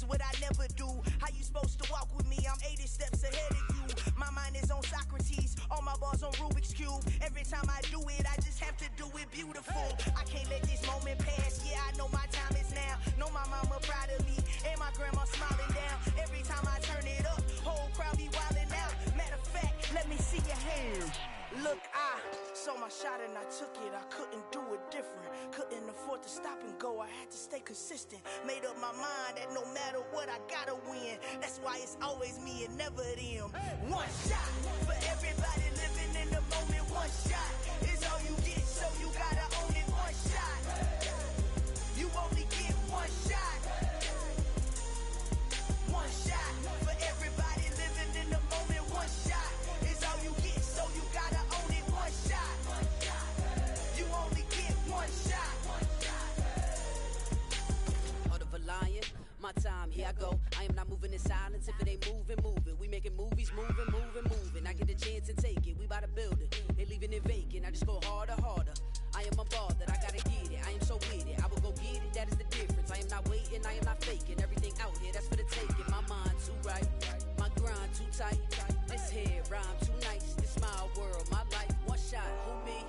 is what I never do. How you supposed to walk with me? I'm 80 steps ahead of you. My mind is on Socrates, all my bars on Rubik's Cube. Every time I do it, I just have to do it beautiful. I can't let this moment pass, yeah, I know my time is now. Know my mama proud of me, and my grandma smiling down. Every time I turn it up, whole crowd be wildin' out. Matter of fact, let me see your hands. Look, I saw my shot and I took it. I couldn't do it different. Couldn't afford to stop and go. I had to stay consistent. Made up my mind that no matter what, I gotta win. That's why it's always me and never them. One shot for everybody living in the moment. One shot is all you get, so you gotta own it. One shot. You only get one shot. One shot for everybody living in the moment. One shot is all you get, so you gotta own it. One shot. You only get one shot. Heart of a lion, my time, here I go. I am not moving in silence. If it ain't moving, moving. We making movies, moving. I get the chance and take it. We bout to build it. They leaving it vacant. I just go harder. I am a ball that I gotta get it. I am so with it. I will go get it. That is the difference. I am not waiting. I am not faking. Everything out here, that's for the taking. My mind too right. My grind too tight. This head rhyme too nice. This my world, my life. One shot, who me?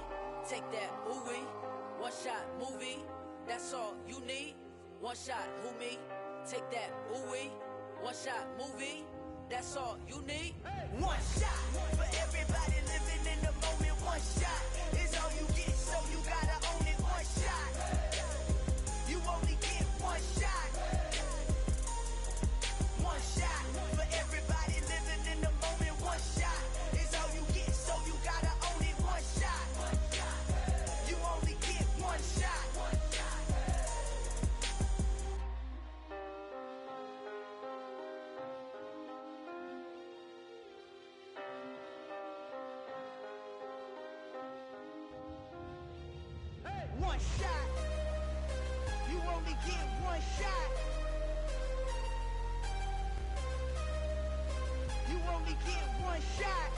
Take that, ooh wee. One shot, movie. That's all you need. One shot, who me? Take that, ooh wee. One shot, movie. That's all you need. One shot for everybody living in the moment. One shot is all you get, so you gotta own it. One shot. You only get one shot. One shot for everybody living in the moment. One shot is all you get, so you gotta own it. One shot. You only get one shot. One shot. You only get one shot. You only get one shot.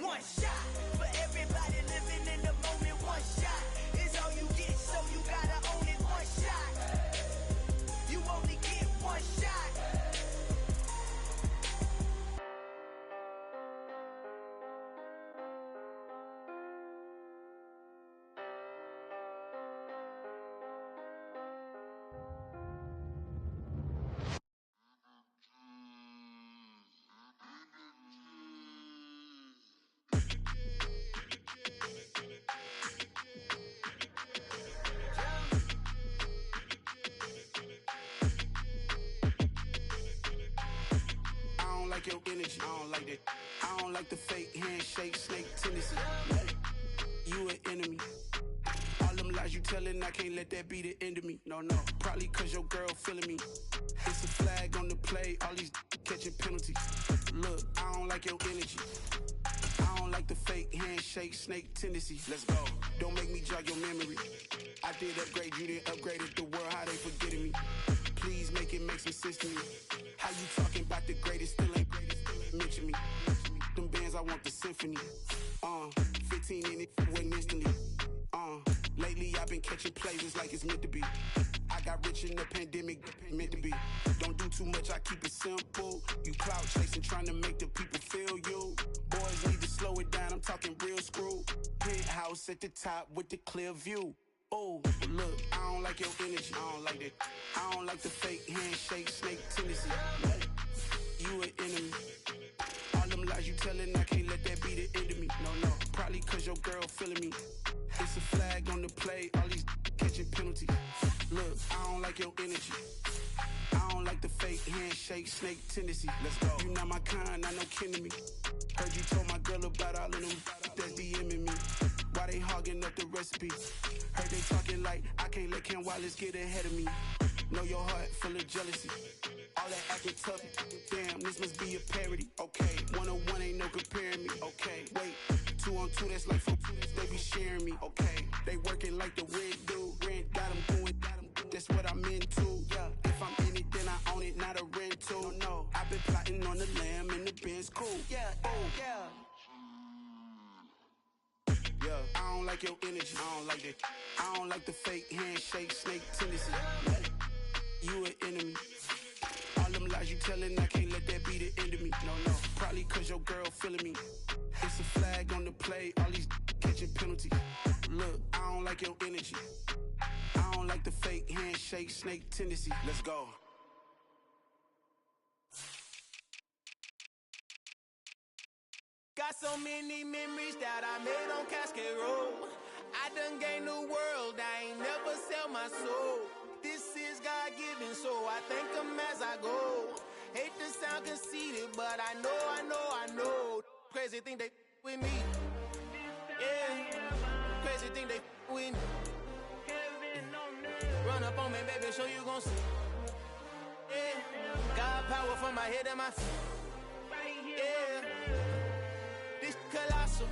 One shot for everybody living in the moment. One shot is all you get, so you gotta own it. One shot. You only get one shot. Your energy, I don't like that. I don't like the fake handshake, snake tendency. You an enemy. All them lies you telling, I can't let that be the end of me. No, probably cause your girl feeling me. It's a flag on the play, all these catching penalties. Look, I don't like your energy. I don't like the fake handshake, snake tendency. Let's go. Don't make me jog your memory. I did upgrade, you didn't upgrade it. The world, how they forgetting me. Please make it make some sense to me. How you talking about the greatest, still ain't mention me. Them bands, I want the symphony. 15 in it, went instantly. Lately I've been catching plays, it's like it's meant to be. I got rich in the pandemic, meant to be. Don't do too much, I keep it simple. You clout chasing, trying to make the people feel you. Boys need to slow it down, I'm talking real screw. Penthouse at the top with the clear view. Oh, look, I don't like your energy, I don't like that. I don't like the fake handshake, snake tendency. You an enemy. All them lies you telling, I can't let that be the end of me. No, probably cause your girl feeling me. It's a flag on the play, all these catching penalties. Look, I don't like your energy. I don't like the fake handshake, snake tendency. Let's go. You not my kind, I know kin to me. Heard you told my girl about all of them that's DMing me. Why they hogging up the recipe? Heard they talking like I can't let Ken Wallace get ahead of me. Know your heart full of jealousy. All that acting tough, damn, this must be a parody. Okay, 1-on-1 ain't no comparing me. Okay, wait, 2-on-2, that's like 4-2, they be sharing me. Okay, they working like the rent do. Rent got them going, that's what I'm into. Yeah, if I'm in it, then I own it, not a rental. No, I've been plotting on the lamb and the Benz cool. Yeah, oh, yeah. Yeah, I don't like your energy, I don't like that. I don't like the fake handshake, snake tendency. you an enemy. All them lies you telling, I can't let that be the end of me. No, probably cause your girl feeling me. It's a flag on the play, all these catching penalties. Look, I don't like your energy. I don't like the fake handshake, snake tendency. Let's go. Got so many memories that I made on Cascade Road. I done gained the world, I ain't never sell my soul. This is God-given, so I thank him as I go. Hate to sound conceited, but I know. Crazy thing they with me. Yeah, crazy thing they with me. Run up on me, baby, show you gon' see. Yeah, God power from my head and my feet. Yeah, this colossal.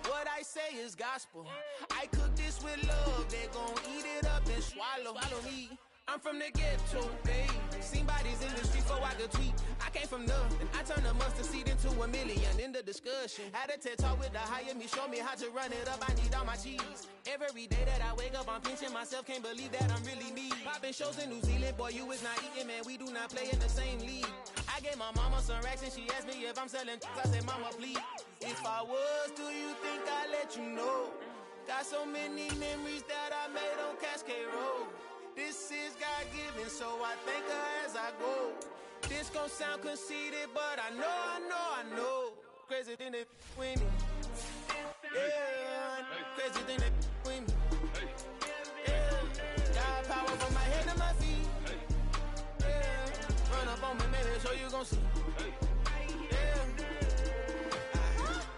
What I say is gospel. I cook this with love, they gon' eat it up and swallow me. I'm from the ghetto, babe. Seen bodies in the streets so I could tweet. I came from nothing. I turned a mustard seed into a million in the discussion. Had a TED talk with the higher me, show me how to run it up. I need all my cheese. Every day that I wake up, I'm pinching myself. Can't believe that I'm really me. Popping shows in New Zealand, boy, you is not eating, man. We do not play in the same league. I gave my mama some racks and she asked me if I'm selling. I said, mama, please. If I was, do you think I'd let you know? Got so many memories that I made on Cascade Road. This is God-given, so I thank her as I go. This gon' sound conceited, but I know. Crazy thing they with me. Yeah, crazy thing they with me. Yeah, got power from my head to my feet. Yeah, run up on me, maybe so you gon' see.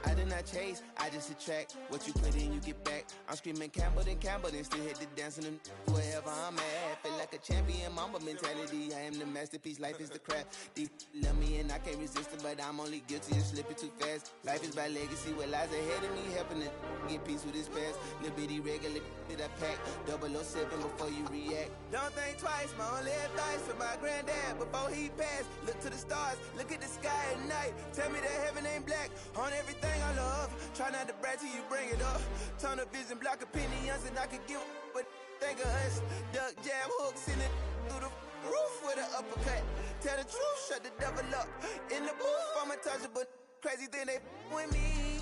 I did not chase, I just attract. What you put in, you get back. I'm screaming Campbell, then still hit the dancing and wherever I'm at. Feel like a champion, mamba mentality. I am the masterpiece, life is the craft. Deep love me and I can't resist it, but I'm only guilty of slipping too fast. Life is by legacy, what lies ahead of me, helping to get peace with his past. Little bitty regular that I pack, 007 before you react. Don't think twice, my only advice for my granddad before he passed. Look to the stars, look at the sky at night. Tell me that heaven ain't black on everything I love. Try not to brag till you bring it up. Turn a vision, block opinions, and I could give but think of us. Duck, jab, hooks in it through the roof with an uppercut. Tell the truth, shut the devil up. In the booth, I'm untouchable. Crazy thing they with me.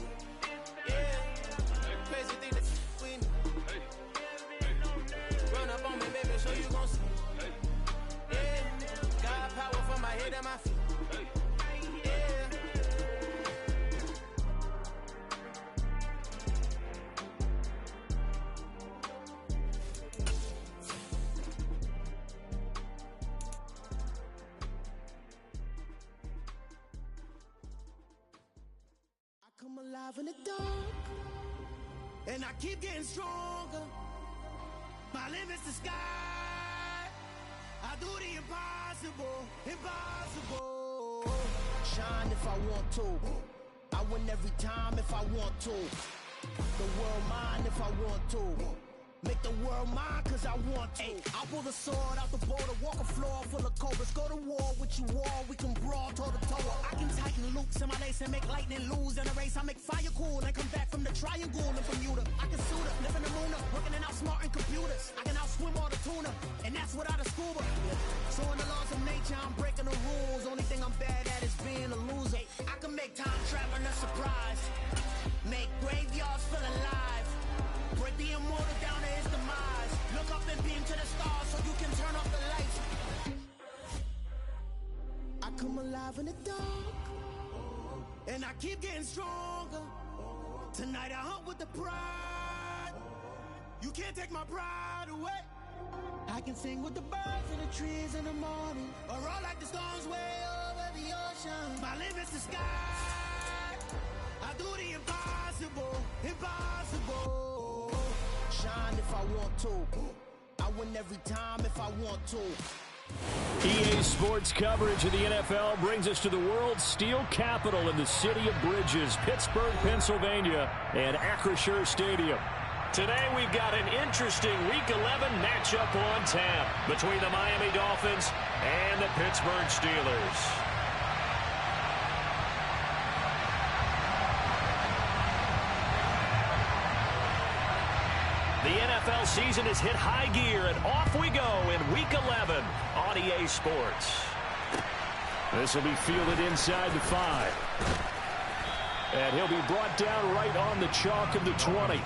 Yeah, crazy thing they with me. Run up on me, baby, so you gon' see. Yeah, God power from my head and my feet. I'm alive in the dark, and I keep getting stronger. My limit's the sky. I do the impossible. Shine if I want to. I win every time if I want to. The world mine if I want to. Make the world mine cause I want to. I pull the sword out the border, walk a floor full of cobras. Go to war with you all, we can brawl toe to toe. I can tighten loops in my lace and make lightning lose in a race. I make fire cool and come back from the triangle in Bermuda. I can suit up, live in the moon up, working and outsmarting computers. I can outswim all the tuna, and that's without a scuba. So in the laws of nature, I'm breaking the rules. Only thing I'm bad at is being a loser. I can make time traveling a surprise, make graveyards feel alive. Break the immortal down to his demise. Look up and beam to the stars so you can turn off the lights. I come alive in the dark, and I keep getting stronger. Tonight I hunt with the pride. You can't take my pride away. I can sing with the birds and the trees in the morning, or roll like the storms way over the ocean. My limit's the sky. I do the impossible. Shine if I want to. I win every time if I want to. EA Sports coverage of the NFL brings us to the world's steel capital in the city of bridges, Pittsburgh, Pennsylvania, and Acrisure Stadium. Today we've got an interesting Week 11 matchup on tap between the Miami Dolphins and the Pittsburgh Steelers. The NFL NFL season has hit high gear, and off we go in Week 11 on EA Sports. This will be fielded inside the 5. And he'll be brought down right on the chalk of the 20.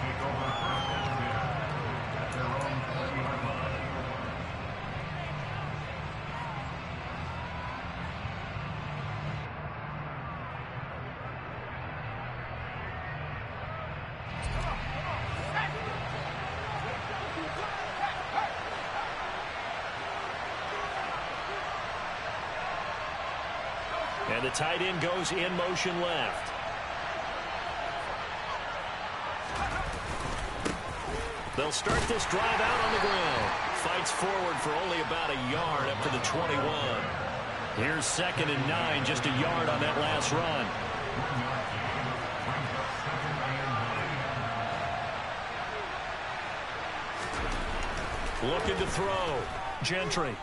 And the tight end goes in motion left. They'll start this drive out on the ground. Fights forward for only about a yard up to the 21. Here's 2nd and 9, just a yard on that last run. Looking to throw. Gentry.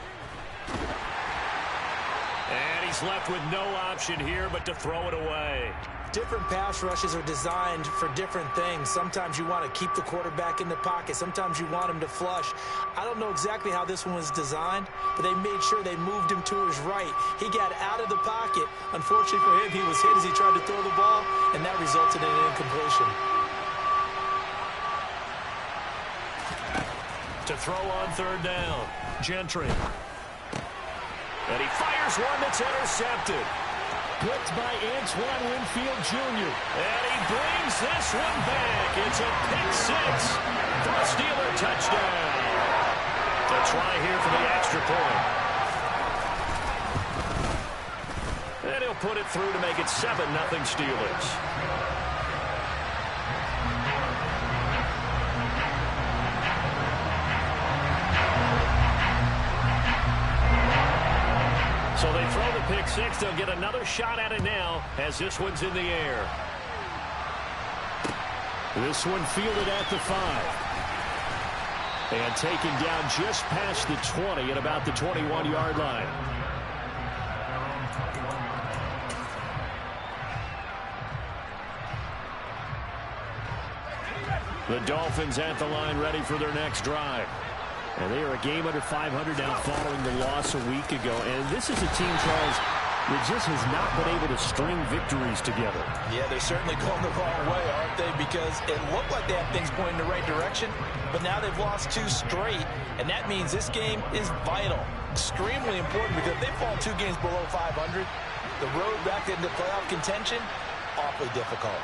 And he's left with no option here but to throw it away. Different pass rushes are designed for different things. Sometimes you want to keep the quarterback in the pocket. Sometimes you want him to flush. I don't know exactly how this one was designed, but they made sure they moved him to his right. He got out of the pocket. Unfortunately for him, he was hit as he tried to throw the ball, and that resulted in an incompletion. To throw on 3rd down, Gentry. And he fires one that's intercepted. Blitzed by Antoine Winfield Jr. And he brings this one back. It's a pick 6 for a Steeler touchdown. To try here for the extra point. And he'll put it through to make it 7-0 Steelers. So they throw the pick 6. They'll get another shot at it now as this one's in the air. This one fielded at the 5. And taken down just past the 20 at about the 21-yard line. The Dolphins at the line ready for their next drive. And they are a game under 500 now following the loss a week ago. And this is a team, Charles, that just has not been able to string victories together. Yeah, they're certainly going the wrong way, aren't they? Because it looked like they have things pointing in the right direction, but now they've lost 2 straight, and that means this game is vital. Extremely important, because if they fall 2 games below 500, the road back into playoff contention, awfully difficult.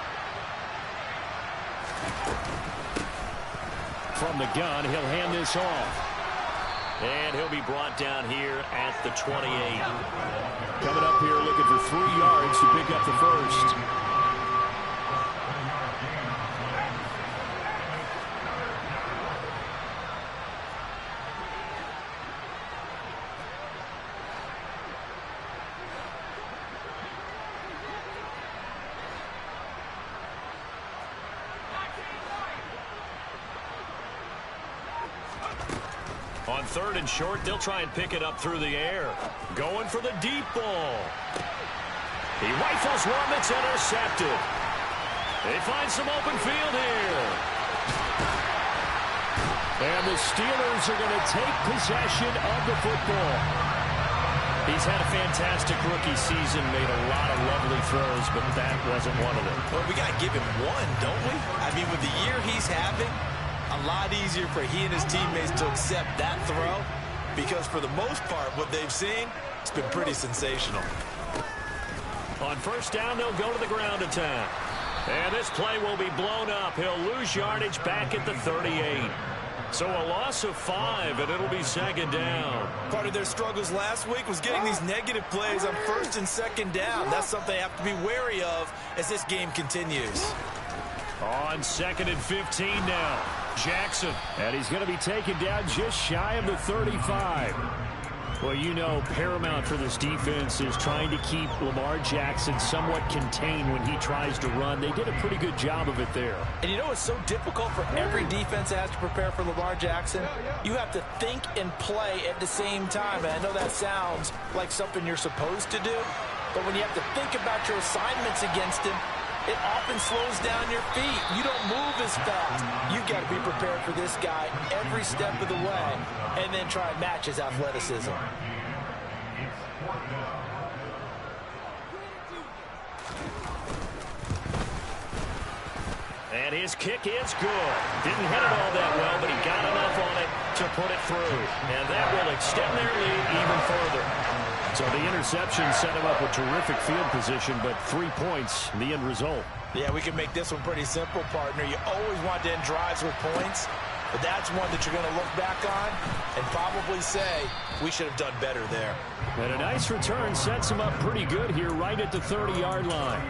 From the gun, he'll hand this off. And he'll be brought down here at the 28. Coming up here looking for 3 yards to pick up the first. On 3rd and short, they'll try and pick it up through the air. Going for the deep ball. He rifles one that's intercepted. They find some open field here. And the Steelers are going to take possession of the football. He's had a fantastic rookie season, made a lot of lovely throws, but that wasn't one of them. Well, we got to give him one, don't we? I mean, with the year he's having, a lot easier for he and his teammates to accept that throw, because for the most part, what they've seen, it's been pretty sensational. On 1st down, they'll go to the ground attack. And this play will be blown up. He'll lose yardage back at the 38. So a loss of 5, and it'll be 2nd down. Part of their struggles last week was getting these negative plays on 1st and 2nd down. That's something they have to be wary of as this game continues. On 2nd and 15 now. Jackson. And he's going to be taken down just shy of the 35. Well, you know, paramount for this defense is trying to keep Lamar Jackson somewhat contained when he tries to run. They did a pretty good job of it there. And you know it's so difficult for every defense that has to prepare for Lamar Jackson? You have to think and play at the same time. And I know that sounds like something you're supposed to do, but when you have to think about your assignments against him, it often slows down your feet. You don't move as fast. You've got to be prepared for this guy every step of the way and then try and match his athleticism. And his kick is good. Didn't hit it all that well, but he got enough on it to put it through. And that will extend their lead even further. So the interception set him up with terrific field position, but 3 points, the end result. Yeah, we can make this one pretty simple, partner. You always want to end drives with points, but that's one that you're going to look back on and probably say, we should have done better there. And a nice return sets him up pretty good here right at the 30-yard line.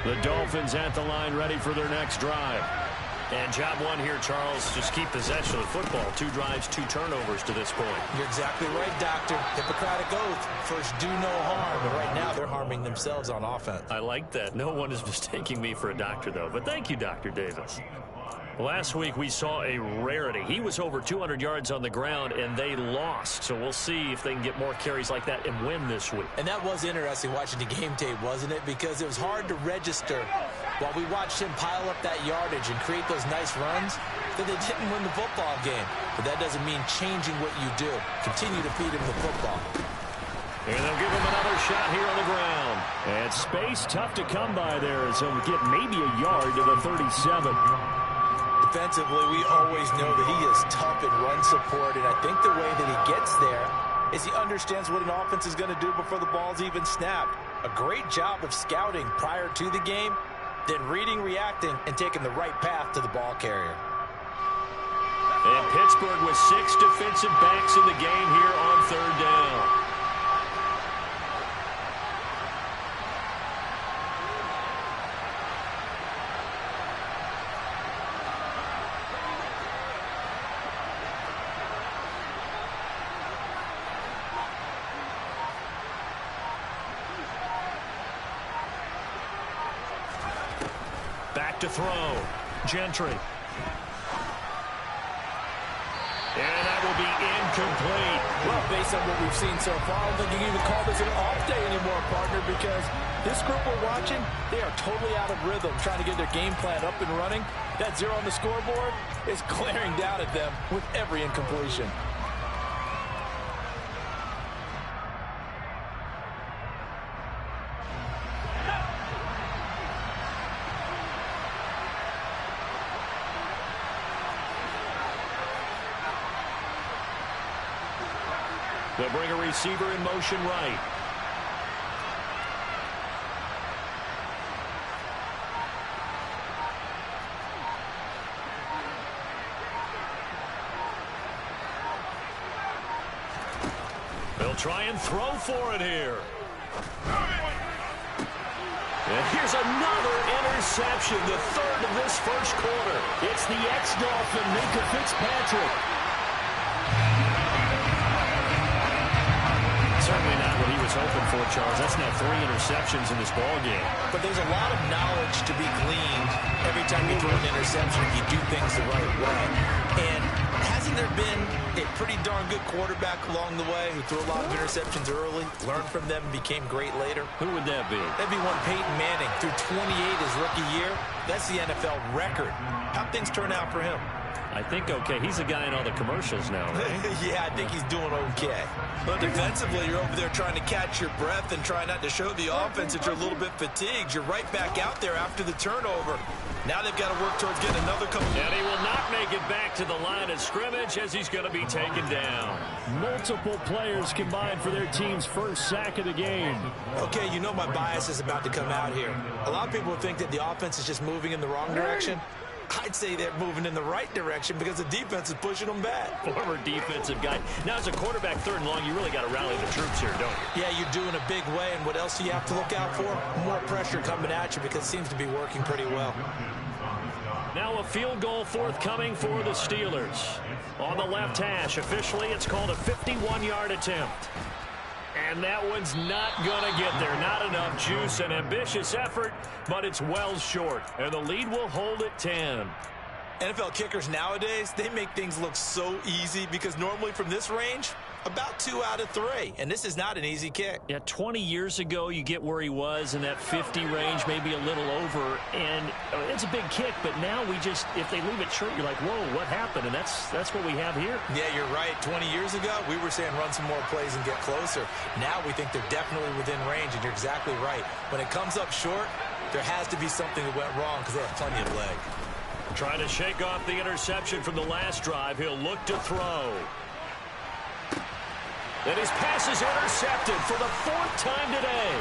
The Dolphins at the line, ready for their next drive. And job one here, Charles, just keep possession of the football. 2 drives, 2 turnovers to this point. You're exactly right, Doctor. Hippocratic oath. First, do no harm. But right now, they're harming themselves on offense. I like that. No one is mistaking me for a doctor, though. But thank you, Dr. Davis. Last week, we saw a rarity. He was over 200 yards on the ground, and they lost. So we'll see if they can get more carries like that and win this week. And that was interesting watching the game tape, wasn't it? Because it was hard to register while we watched him pile up that yardage and create those nice runs that they didn't win the football game. But that doesn't mean changing what you do. Continue to feed him the football. And they'll give him another shot here on the ground. And space tough to come by there as he'll get maybe a yard to the 37. Defensively, we always know that he is tough in run support, and I think the way that he gets there is he understands what an offense is going to do before the ball's even snapped. A great job of scouting prior to the game, then reading, reacting, and taking the right path to the ball carrier. And Pittsburgh with 6 defensive backs in the game here on 3rd down. To throw. Gentry. And that will be incomplete. Well, based on what we've seen so far, I don't think you can even call this an off day anymore, partner, because this group we're watching, they are totally out of rhythm, trying to get their game plan up and running. That 0 on the scoreboard is glaring down at them with every incompletion. They'll bring a receiver in motion right. They'll try and throw for it here. And here's another interception, the 3rd of this first quarter. It's the ex-Dolphin, Minkah Fitzpatrick. Certainly not what he was hoping for, Charles. That's now 3 interceptions in this ball game. But there's a lot of knowledge to be gleaned every time you throw an interception if you do things the right way. And hasn't there been a pretty darn good quarterback along the way who threw a lot of interceptions early, learned from them, and became great later? Who would that be? That'd be one Peyton Manning. Threw 28 his rookie year. That's the NFL record. How'd things turn out for him? I think okay. He's a guy in all the commercials now, right? Yeah, I think he's doing okay. But defensively, you're over there trying to catch your breath and try not to show the offense that you're a little bit fatigued. You're right back out there after the turnover. Now they've got to work towards getting another couple. And he will not make it back to the line of scrimmage as he's going to be taken down. Multiple players combined for their team's first sack of the game. Okay, you know my bias is about to come out here. A lot of people think that the offense is just moving in the wrong direction. I'd say they're moving in the right direction because the defense is pushing them back. Former defensive guy. Now, as a quarterback, 3rd and long, you really got to rally the troops here, don't you? Yeah, you're doing a big way, and what else do you have to look out for? More pressure coming at you because it seems to be working pretty well. Now a field goal forthcoming for the Steelers. On the left hash, officially, it's called a 51-yard attempt. And that one's not going to get there. Not enough juice. An ambitious effort, but it's well short. And the lead will hold at 10. NFL kickers nowadays, they make things look so easy because normally from this range, about 2 out of 3, and this is not an easy kick. Yeah, 20 years ago, you get where he was in that 50 range, maybe a little over, and it's a big kick, but now we just, if they leave it short, you're like, whoa, what happened? And that's what we have here. Yeah, you're right. 20 years ago, we were saying run some more plays and get closer. Now we think they're definitely within range, and you're exactly right. When it comes up short, there has to be something that went wrong because they have plenty of leg. Trying to shake off the interception from the last drive. He'll look to throw. And his pass is intercepted for the 4th time today.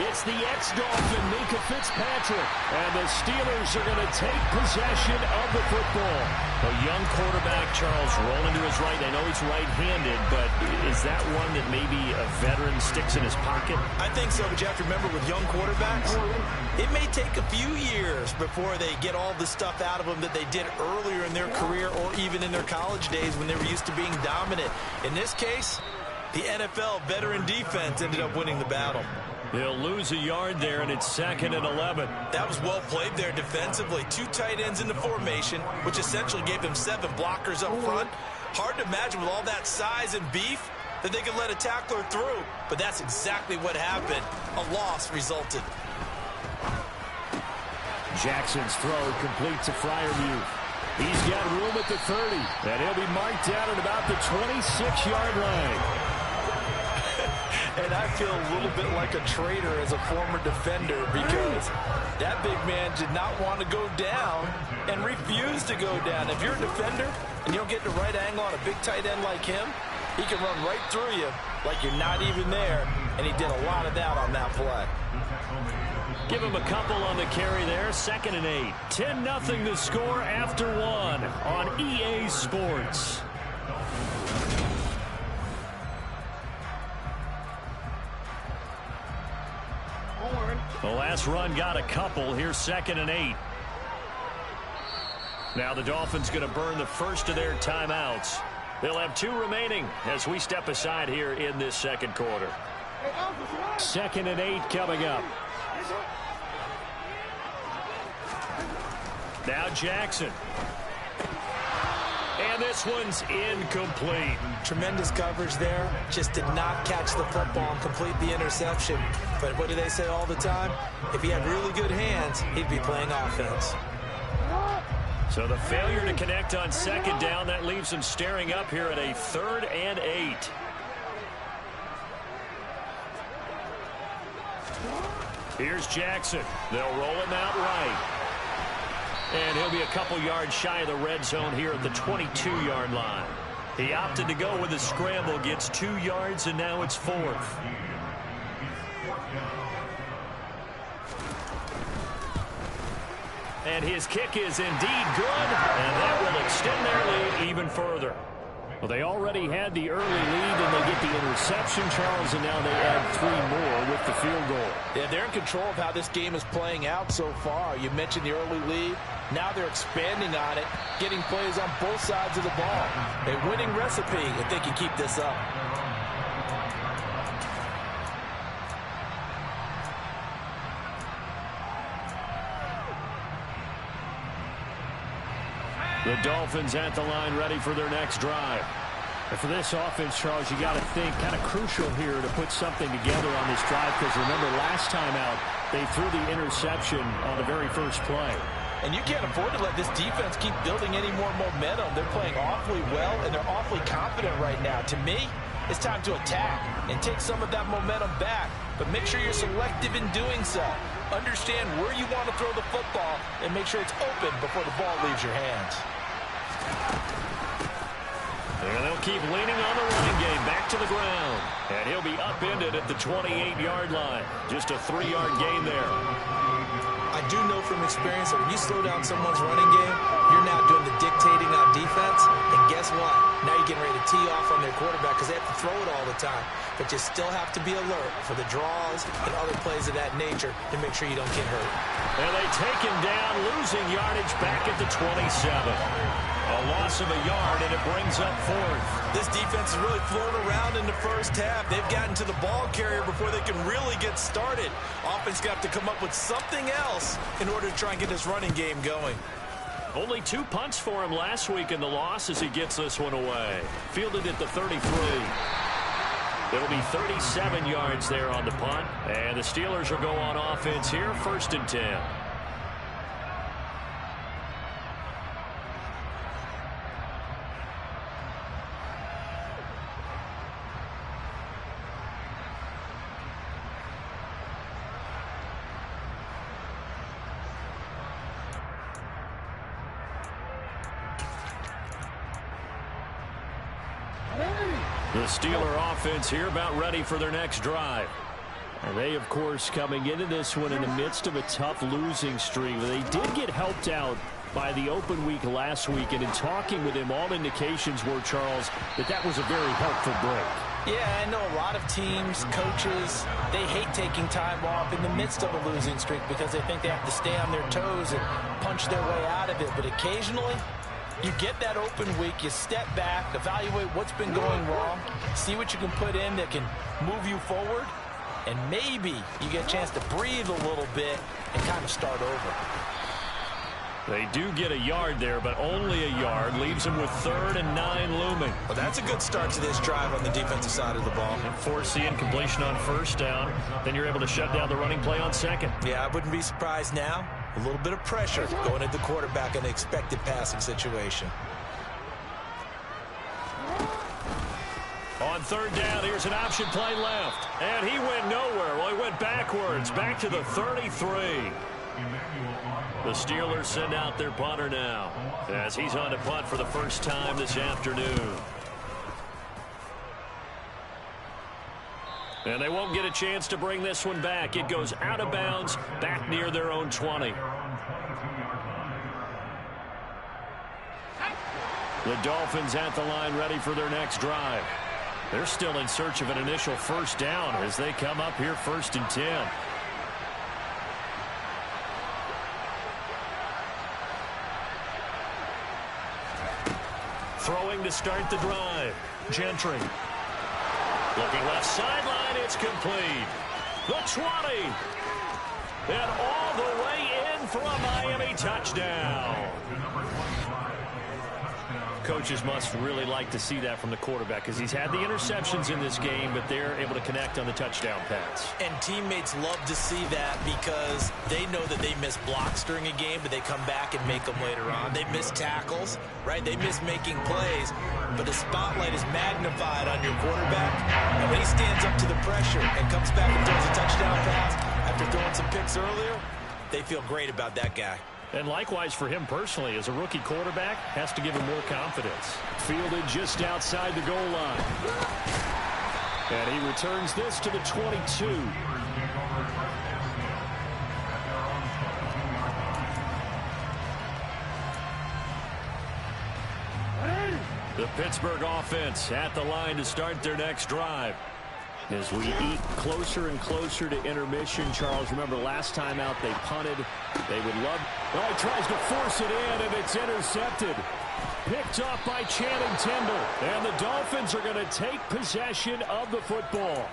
It's the ex-Dolphin, Minkah Fitzpatrick. And the Steelers are going to take possession of the football. A young quarterback, Charles, rolling to his right. I know he's right-handed, but is that one that maybe a veteran sticks in his pocket? I think so, but you have to remember with young quarterbacks, it may take a few years before they get all the stuff out of them that they did earlier in their career or even in their college days when they were used to being dominant. In this case, the NFL veteran defense ended up winning the battle. He'll lose a yard there, and it's 2nd and 11. That was well played there defensively. 2 tight ends in the formation, which essentially gave them 7 blockers up front. Hard to imagine with all that size and beef that they could let a tackler through, but that's exactly what happened. A loss resulted. Jackson's throw complete to Freiermuth. He's got room at the 30, and he'll be marked down at about the 26-yard line. And I feel a little bit like a traitor as a former defender because that big man did not want to go down and refused to go down. If you're a defender and you don't get the right angle on a big tight end like him, he can run right through you like you're not even there, and he did a lot of that on that play. Give him a couple on the carry there. 2nd and 8. 10-0 the score after 1 on EA Sports. The last run got a couple. Here's 2nd and 8. Now the Dolphins going to burn the first of their timeouts. They'll have 2 remaining as we step aside here in this 2nd quarter. 2nd and 8 coming up. Now Jackson. And this one's incomplete. Tremendous coverage there. Just did not catch the football and complete the interception. But what do they say all the time? If he had really good hands, he'd be playing offense. So the failure to connect on 2nd down, that leaves him staring up here at a 3rd and 8. Here's Jackson. They'll roll him out right. And he'll be a couple yards shy of the red zone here at the 22-yard line. He opted to go with a scramble, gets 2 yards, and now it's 4th. And his kick is indeed good, and that will extend their lead even further. Well, they already had the early lead, and they get the interception, Charles, and now they add 3 more with the field goal. Yeah, they're in control of how this game is playing out so far. You mentioned the early lead. Now they're expanding on it, getting plays on both sides of the ball. A winning recipe if they can keep this up. The Dolphins at the line ready for their next drive. And for this offense, Charles, you got to think kind of crucial here to put something together on this drive because remember last time out they threw the interception on the very first play. And you can't afford to let this defense keep building any more momentum. They're playing awfully well, and they're awfully confident right now. To me, it's time to attack and take some of that momentum back. But make sure you're selective in doing so. Understand where you want to throw the football and make sure it's open before the ball leaves your hands. And they'll keep leaning on the running game back to the ground. And he'll be upended at the 28-yard line. Just a 3-yard gain there. I do know from experience that when you slow down someone's running game, you're now doing the dictating on defense. And guess what? Now you're getting ready to tee off on their quarterback because they have to throw it all the time. But you still have to be alert for the draws and other plays of that nature to make sure you don't get hurt. And they take him down, losing yardage back at the 27. A loss of a yard, and it brings up 4th. This defense is really flown around in the first half. They've gotten to the ball carrier before they can really get started. Offense got to come up with something else in order to try and get this running game going. Only 2 punts for him last week in the loss as he gets this one away. Fielded at the 33. It'll be 37 yards there on the punt. And the Steelers will go on offense here, 1st and 10. The Steeler offense here about ready for their next drive. And they, of course, coming into this one in the midst of a tough losing streak. They did get helped out by the open week last week. And in talking with him, all indications were, Charles, that was a very helpful break. Yeah, I know a lot of teams, coaches, they hate taking time off in the midst of a losing streak because they think they have to stay on their toes and punch their way out of it. But occasionally, you get that open week, you step back, evaluate what's been going wrong, see what you can put in that can move you forward, and maybe you get a chance to breathe a little bit and kind of start over. They do get a yard there, but only a yard. Leaves them with 3rd and 9 looming. Well, that's a good start to this drive on the defensive side of the ball. And force the incompletion on 1st down. Then you're able to shut down the running play on 2nd. Yeah, I wouldn't be surprised now. A little bit of pressure going at the quarterback in the expected passing situation. On 3rd down, here's an option play left. And he went nowhere. Well, he went backwards, back to the 33. The Steelers send out their punter now as he's on to punt for the first time this afternoon. And they won't get a chance to bring this one back. It goes out of bounds, back near their own 20. The Dolphins at the line ready for their next drive. They're still in search of an initial 1st down as they come up here 1st and 10. Throwing to start the drive. Gentry. Looking left sideline, it's complete. The 20. And all the way in for a Miami touchdown. Coaches must really like to see that from the quarterback because he's had the interceptions in this game, but they're able to connect on the touchdown pass. And teammates love to see that because they know that they miss blocks during a game, but they come back and make them later on. They miss tackles, right? They miss making plays, but the spotlight is magnified on your quarterback. And when he stands up to the pressure and comes back and throws a touchdown pass after throwing some picks earlier, they feel great about that guy. And likewise for him personally, as a rookie quarterback, has to give him more confidence. Fielded just outside the goal line. And he returns this to the 22. The Pittsburgh offense at the line to start their next drive. As we eat closer and closer to intermission, Charles, remember last time out they punted. They would love. Oh, he tries to force it in, and it's intercepted. Picked off by Channing Tindall. And the Dolphins are going to take possession of the football.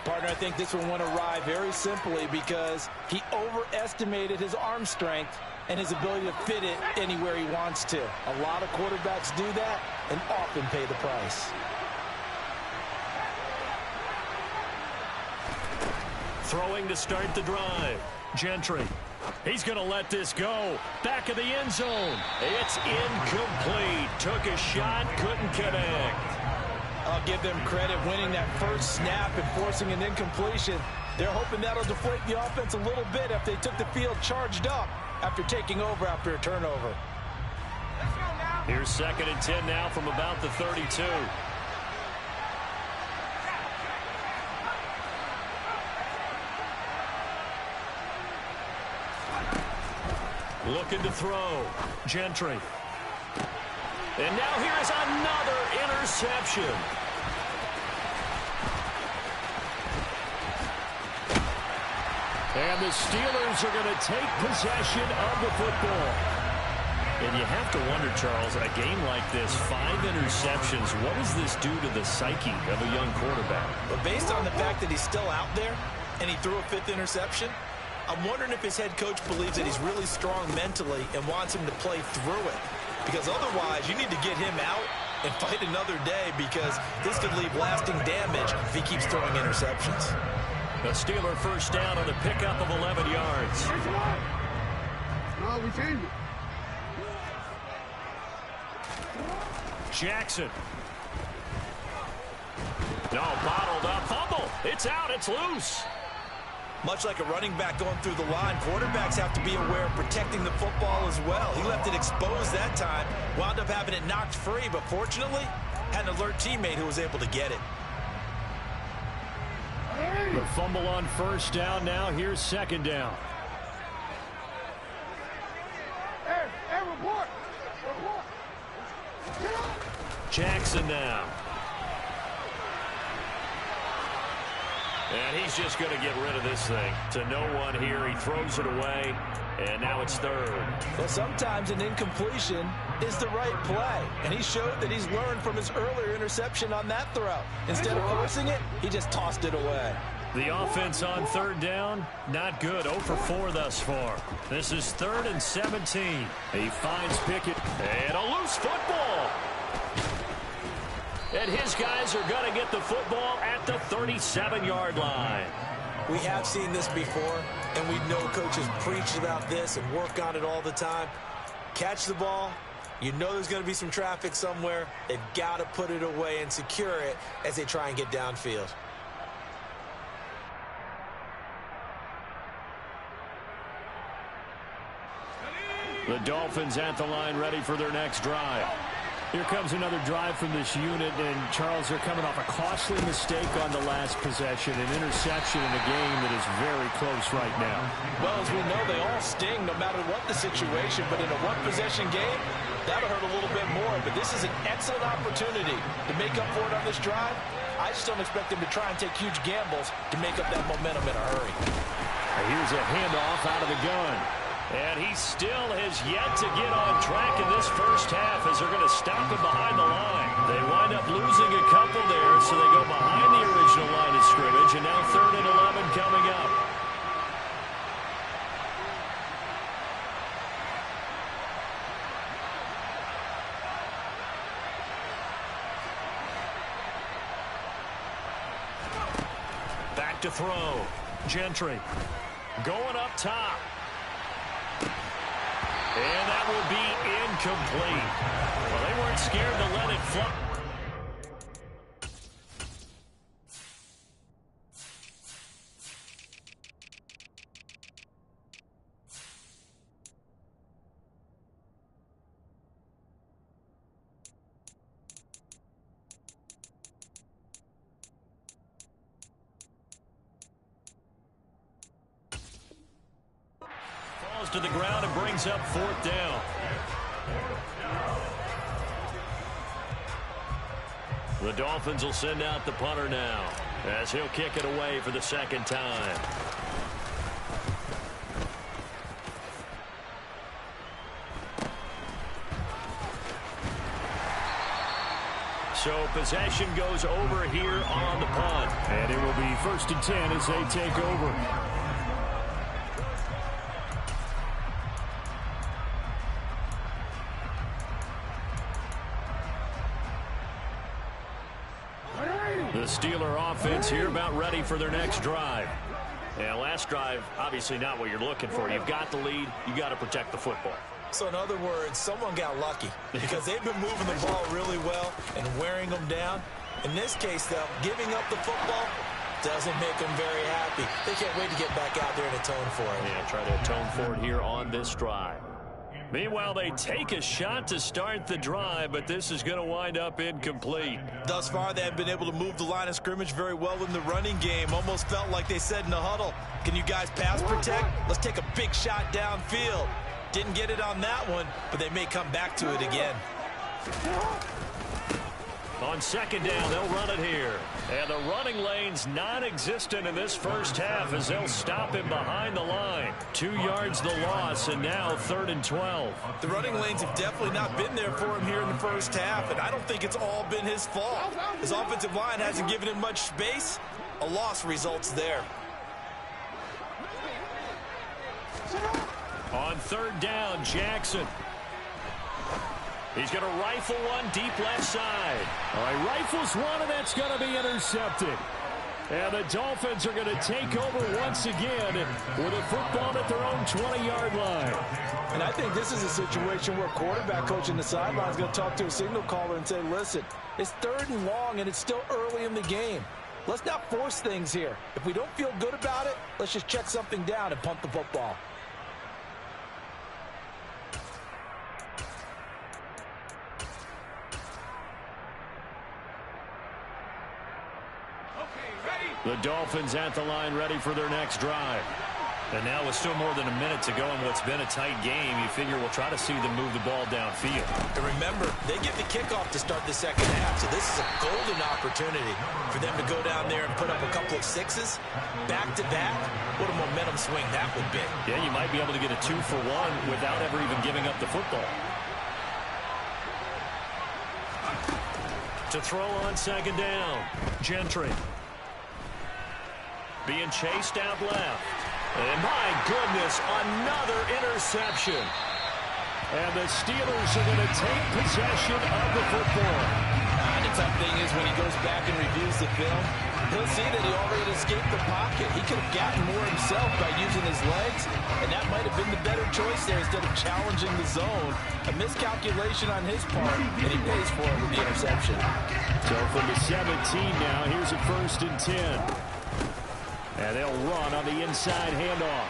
Partner, I think this one went awry very simply because he overestimated his arm strength and his ability to fit it anywhere he wants to. A lot of quarterbacks do that and often pay the price. Throwing to start the drive. Gentry. He's going to let this go. Back of the end zone. It's incomplete. Took a shot, couldn't connect. I'll give them credit winning that first snap and forcing an incompletion. They're hoping that'll deflate the offense a little bit if they took the field charged up after taking over after a turnover. Here's 2nd and 10 now from about the 32. Looking to throw. Gentry. And now here is another interception. And the Steelers are going to take possession of the football. And you have to wonder, Charles, in a game like this, 5 interceptions, what does this do to the psyche of a young quarterback? But based on the fact that he's still out there and he threw a 5th interception, I'm wondering if his head coach believes that he's really strong mentally and wants him to play through it. Because otherwise, you need to get him out and fight another day, because this could leave lasting damage if he keeps throwing interceptions. The Steeler first down on a pickup of 11 yards. No, we changed it. Jackson. No, bottled up. Fumble. It's out. It's loose. Much like a running back going through the line, quarterbacks have to be aware of protecting the football as well. He left it exposed that time, wound up having it knocked free, but fortunately, had an alert teammate who was able to get it. The fumble on first down. Now here's second down. Hey, report. Jackson now. And he's just going to get rid of this thing. To no one here. He throws it away. And now it's third. Well, sometimes an incompletion is the right play. And he showed that he's learned from his earlier interception on that throw. Instead of forcing it, he just tossed it away. The offense on third down, not good. 0 for 4 thus far. This is 3rd and 17. He finds Pickett. And a loose football. And his guys are going to get the football at the 37-yard line. We have seen this before, and we know coaches preach about this and work on it all the time. Catch the ball. You know there's going to be some traffic somewhere. They've got to put it away and secure it as they try and get downfield. The Dolphins at the line, ready for their next drive. Here comes another drive from this unit, and Charles, they're coming off a costly mistake on the last possession, an interception in a game that is very close right now. Well, as we know, they all sting no matter what the situation, but in a one-possession game, that'll hurt a little bit more. But this is an excellent opportunity to make up for it on this drive. I just don't expect them to try and take huge gambles to make up that momentum in a hurry. Here's a handoff out of the gun. And he still has yet to get on track in this first half as they're going to stop him behind the line. They wind up losing a couple there, so they go behind the original line of scrimmage, and now 3rd and 11 coming up. Back to throw. Gentry going up top. And that will be incomplete. Well, they weren't scared to let it fly. To the ground and brings up 4th down. The Dolphins will send out the punter now as he'll kick it away for the second time. So possession goes over here on the punt. And it will be 1st and 10 as they take over. The Steeler offense here about ready for their next drive. Yeah, last drive, obviously not what you're looking for. You've got the lead. You got to protect the football. So in other words, someone got lucky because they've been moving the ball really well and wearing them down. In this case, though, giving up the football doesn't make them very happy. They can't wait to get back out there and atone for it. Yeah, try to atone for it here on this drive. Meanwhile, they take a shot to start the drive, but this is going to wind up incomplete. Thus far, they have been able to move the line of scrimmage very well in the running game. Almost felt like they said in the huddle, can you guys pass protect? Let's take a big shot downfield. Didn't get it on that one, but they may come back to it again. On second down, they'll run it here. And the running lane's non-existent in this first half as they'll stop him behind the line. 2 yards the loss, and now 3rd and 12. The running lanes have definitely not been there for him here in the first half, and I don't think it's all been his fault. His offensive line hasn't given him much space. A loss results there. On third down, Jackson. He's going to rifle one deep left side. All right, rifles one, and that's going to be intercepted. And the Dolphins are going to take over once again with a football at their own 20-yard line. And I think this is a situation where quarterback coach in the sideline is going to talk to a signal caller and say, listen, it's third and long, and it's still early in the game. Let's not force things here. If we don't feel good about it, let's just check something down and punt the football. The Dolphins at the line, ready for their next drive. And now with still more than a minute to go in what's been a tight game, you figure we'll try to see them move the ball downfield. And remember, they get the kickoff to start the second half, so this is a golden opportunity for them to go down there and put up a couple of sixes back-to-back. What a momentum swing that would be. Yeah, you might be able to get a 2-for-1 without ever even giving up the football. To throw on second down, Gentry. Being chased out left. And my goodness, another interception. And the Steelers are going to take possession of the football. The tough thing is when he goes back and reviews the film, he'll see that he already escaped the pocket. He could have gotten more himself by using his legs, and that might have been the better choice there instead of challenging the zone. A miscalculation on his part, and he pays for it with the interception. So from the 17 now, here's a 1st and 10. And they'll run on the inside handoff.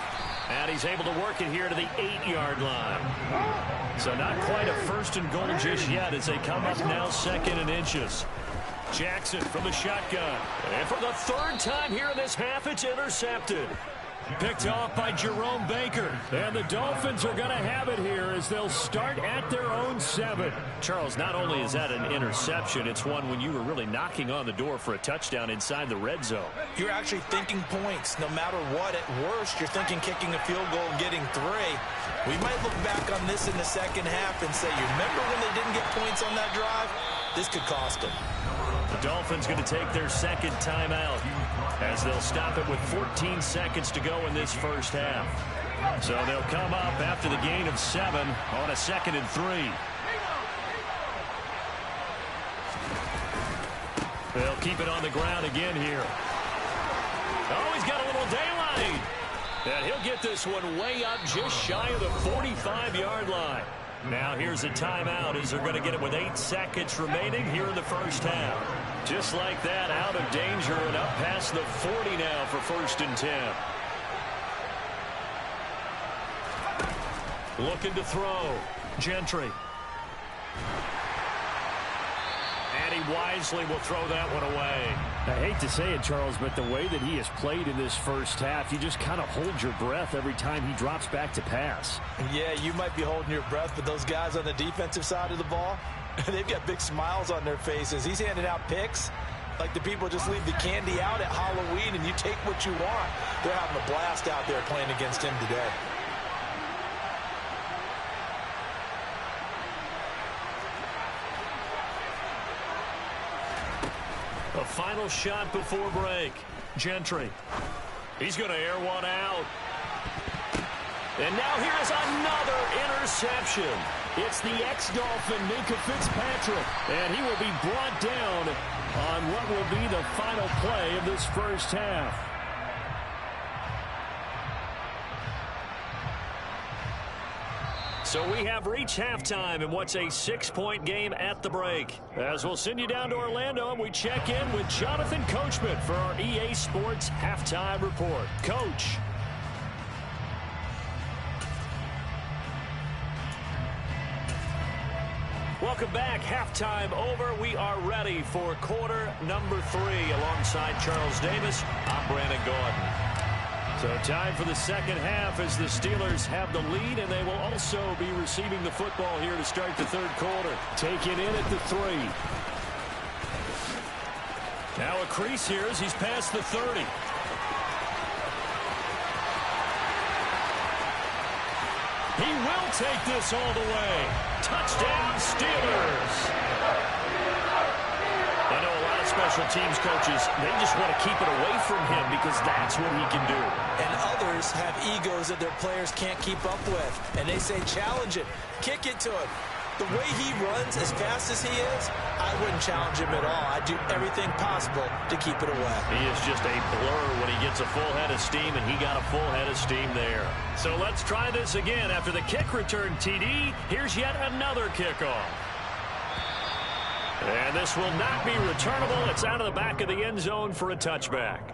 And he's able to work it here to the 8-yard line. So not quite a 1st and goal just yet as they come up now 2nd and inches. Jackson from the shotgun. And for the 3rd time here in this half, it's intercepted. Picked off by Jerome Baker. And the Dolphins are going to have it here as they'll start at their own 7. Charles, not only is that an interception, it's one when you were really knocking on the door for a touchdown inside the red zone. You're actually thinking points. No matter what, at worst, you're thinking kicking a field goal and getting 3. We might look back on this in the second half and say, you remember when they didn't get points on that drive? This could cost them. The Dolphins going to take their 2nd timeout as they'll stop it with 14 seconds to go in this first half. So they'll come up after the gain of 7 on a 2nd and 3. They'll keep it on the ground again here. Oh, he's got a little daylight. And he'll get this one way up just shy of the 45-yard line. Now here's a timeout as they're going to get it with 8 seconds remaining here in the first half. Just like that, out of danger and up past the 40 now for 1st and 10. Looking to throw. Gentry. And he wisely will throw that one away. I hate to say it, Charles, but the way that he has played in this first half, you just kind of hold your breath every time he drops back to pass. Yeah, you might be holding your breath, but those guys on the defensive side of the ball, they've got big smiles on their faces. He's handing out picks like the people just leave the candy out at Halloween and you take what you want. They're having a blast out there playing against him today. A final shot before break. Gentry. He's going to air one out. And now here's another interception. It's the ex-Dolphin, Minkah Fitzpatrick. And he will be brought down on what will be the final play of this first half. So we have reached halftime in what's a 6-point game at the break. As we'll send you down to Orlando and we check in with Jonathan Coachman for our EA Sports Halftime Report. Coach. Welcome back. Halftime over. We are ready for quarter number 3 alongside Charles Davis. I'm Brandon Gordon. So time for the second half as the Steelers have the lead, and they will also be receiving the football here to start the third quarter. Taking in at the 3. Now a crease here as he's past the 30. He will take this all the way. Touchdown, Steelers. I know a lot of special teams coaches, they just want to keep it away from him because that's what he can do. And others have egos that their players can't keep up with. And they say, challenge it, kick it to him. The way he runs as fast as he is, I wouldn't challenge him at all. I'd do everything possible to keep it away. He is just a blur when he gets a full head of steam, and he got a full head of steam there. So let's try this again. After the kick return TD, here's yet another kickoff. And this will not be returnable. It's out of the back of the end zone for a touchback.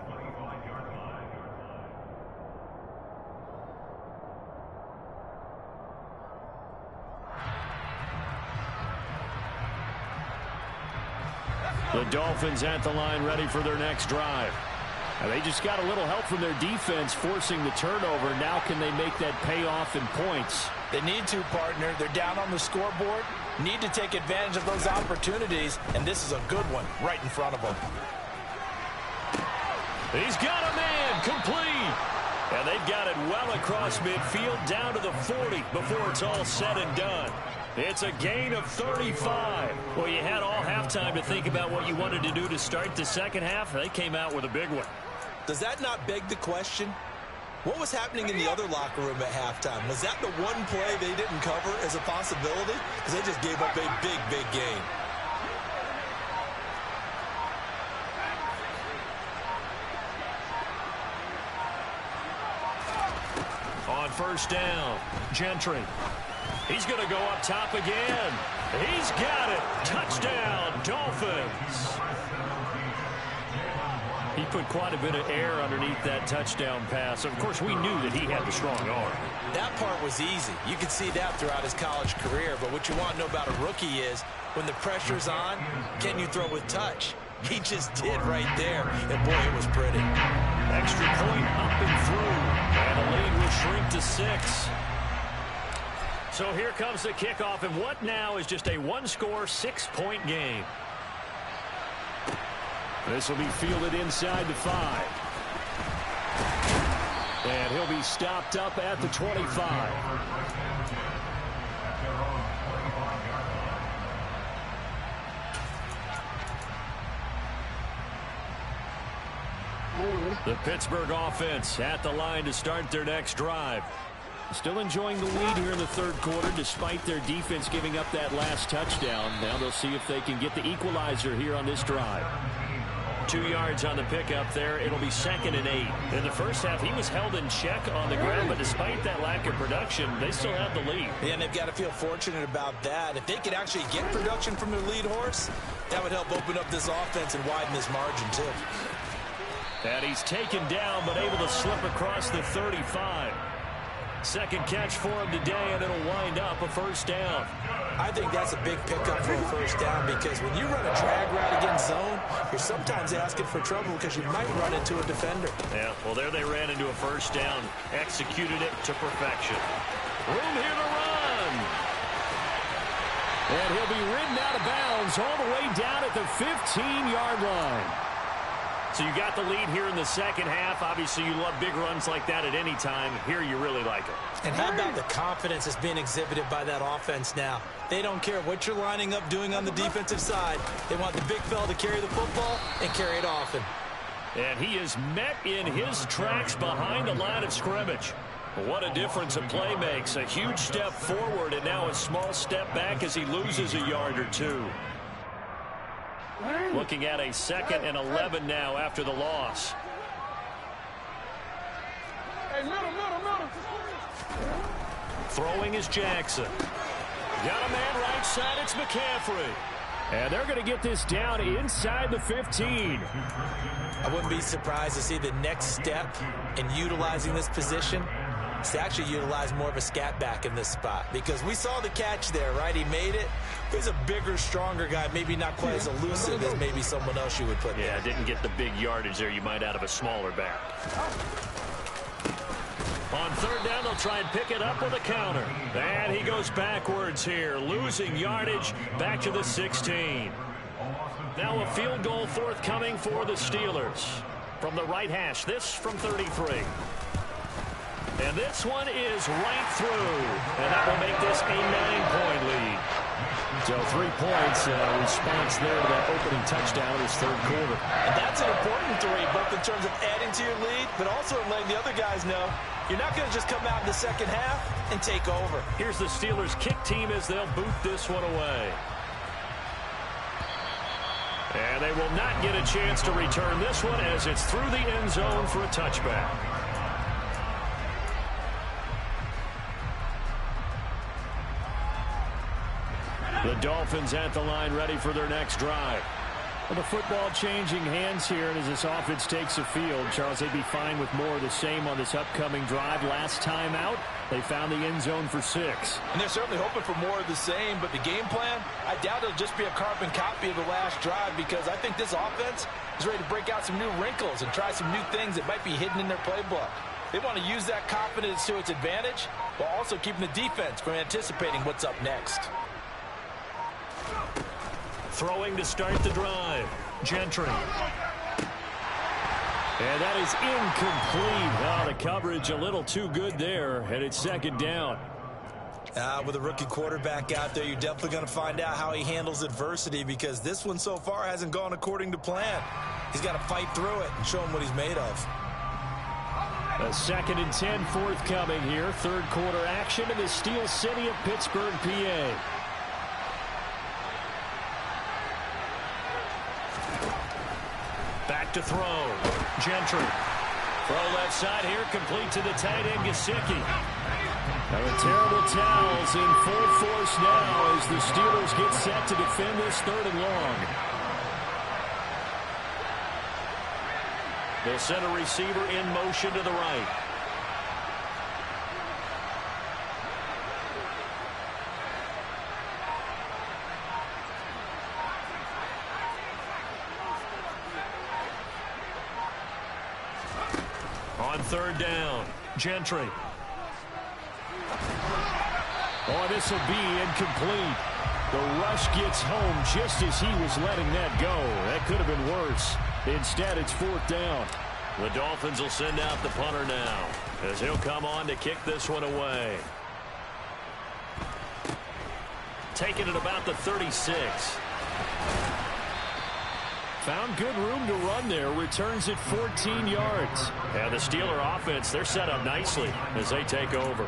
The Dolphins at the line ready for their next drive. And they just got a little help from their defense forcing the turnover. Now can they make that pay off in points? They need to, partner. They're down on the scoreboard. Need to take advantage of those opportunities. And this is a good one right in front of them. He's got a man complete. And they've got it well across midfield down to the 40 before it's all said and done. It's a gain of 35. Well, you had all halftime to think about what you wanted to do to start the second half. They came out with a big one. Does that not beg the question? What was happening in the other locker room at halftime? Was that the one play they didn't cover as a possibility? Because they just gave up a big, big gain. On first down, Gentry. He's going to go up top again. He's got it. Touchdown, Dolphins. He put quite a bit of air underneath that touchdown pass. Of course, we knew that he had the strong arm. That part was easy. You could see that throughout his college career. But what you want to know about a rookie is when the pressure's on, can you throw with touch? He just did right there. And, boy, it was pretty. Extra point up and through. And the lead will shrink to 6. So here comes the kickoff, and what now is just a one-score, 6-point game. This will be fielded inside the 5. And he'll be stopped up at the 25. The Pittsburgh offense at the line to start their next drive. Still enjoying the lead here in the third quarter despite their defense giving up that last touchdown. Now they'll see if they can get the equalizer here on this drive. 2 yards on the pickup there. It'll be 2nd and 8. In the first half, he was held in check on the ground, but despite that lack of production, they still have the lead. Yeah, and they've got to feel fortunate about that. If they could actually get production from their lead horse, that would help open up this offense and widen this margin, too. And he's taken down, but able to slip across the 35. Second catch for him today, and it'll wind up a first down. I think that's a big pickup for a first down because when you run a drag route against zone, you're sometimes asking for trouble because you might run into a defender. Yeah, well, there they ran into a first down. Executed it to perfection. Room here to run. And he'll be ridden out of bounds all the way down at the 15-yard line. So you got the lead here in the second half. Obviously, you love big runs like that at any time. Here you really like it. And how about the confidence that's being exhibited by that offense now? They don't care what you're lining up doing on the defensive side. They want the big fella to carry the football and carry it often. And he is met in his tracks behind the line of scrimmage. What a difference a play makes. A huge step forward and now a small step back as he loses a yard or two. Looking at a 2nd and 11 now after the loss. Hey, middle. Throwing is Jackson. Got a man right side. It's McCaffrey. And they're going to get this down inside the 15. I wouldn't be surprised to see the next step in utilizing this position is to actually utilize more of a scat back in this spot. Because we saw the catch there, right? He made it. He's a bigger, stronger guy, maybe not quite as elusive as maybe someone else you would put there. Yeah, didn't get the big yardage there you might out of a smaller back. On third down, they'll try and pick it up with a counter. And he goes backwards here, losing yardage back to the 16. Now a field goal forthcoming for the Steelers. From the right hash, this from 33. And this one is right through. And that will make this a 9-point lead. So 3 points response there to that opening touchdown in this third quarter. And that's an important 3, both in terms of adding to your lead, but also in letting the other guys know you're not going to just come out in the second half and take over. Here's the Steelers kick team as they'll boot this one away. And they will not get a chance to return this one as it's through the end zone for a touchback. The Dolphins at the line ready for their next drive. Well, the football changing hands here, and as this offense takes the field, Charles, they'd be fine with more of the same on this upcoming drive. Last time out, they found the end zone for 6. And they're certainly hoping for more of the same, but the game plan, I doubt it'll just be a carbon copy of the last drive, because I think this offense is ready to break out some new wrinkles and try some new things that might be hidden in their playbook. They want to use that confidence to its advantage, while also keeping the defense from anticipating what's up next. Throwing to start the drive, Gentry. And that is incomplete. Oh, the coverage a little too good there, and it's second down. With a rookie quarterback out there, you're definitely going to find out how he handles adversity, because this one so far hasn't gone according to plan. He's got to fight through it and show him what he's made of. A 2nd and 10 forthcoming here. Third quarter action in the Steel City of Pittsburgh, PA. Back to throw. Gentry. Throw left side here, complete to the tight end, Gesicki. Now the terrible towels in full force now as the Steelers get set to defend this 3rd and long. They'll send a receiver in motion to the right. On 3rd down, Gentry. Oh, this will be incomplete. The rush gets home just as he was letting that go. That could have been worse. Instead, it's 4th down. The Dolphins will send out the punter now as he'll come on to kick this one away. Taking it about the 36. Found good room to run there. Returns it 14 yards. And the Steeler offense, they're set up nicely as they take over.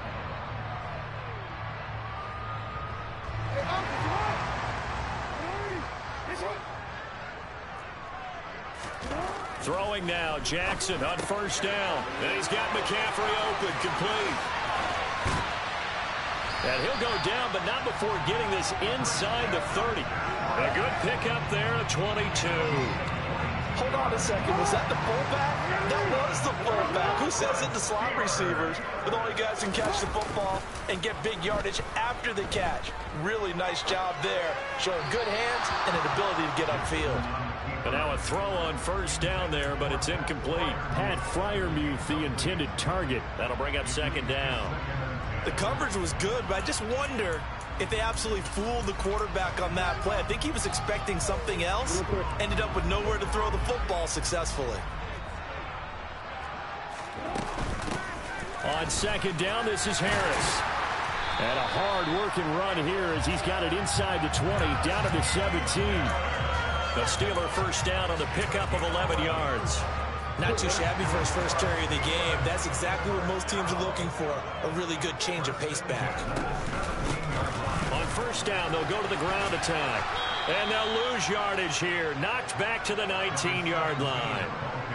Throwing now, Jackson on 1st down. And he's got McCaffrey open, complete. And he'll go down, but not before getting this inside the 30. A good pickup there at 22. Hold on a second. Was that the fullback? That was the fullback. Who says it to slot receivers with only guys who can catch the football and get big yardage after the catch? Really nice job there. Showing good hands and an ability to get upfield. But now a throw on 1st down there, but it's incomplete. Pat Freiermuth, the intended target. That'll bring up 2nd down. The coverage was good, but I just wonder if they absolutely fooled the quarterback on that play. I think he was expecting something else. Ended up with nowhere to throw the football successfully. On 2nd down, this is Harris. And a hard-working run here as he's got it inside the 20, down to the 17. The Steeler 1st down on the pickup of 11 yards. Not too shabby for his first carry of the game. That's exactly what most teams are looking for, a really good change of pace back. On 1st down, they'll go to the ground attack. And they'll lose yardage here. Knocked back to the 19-yard line.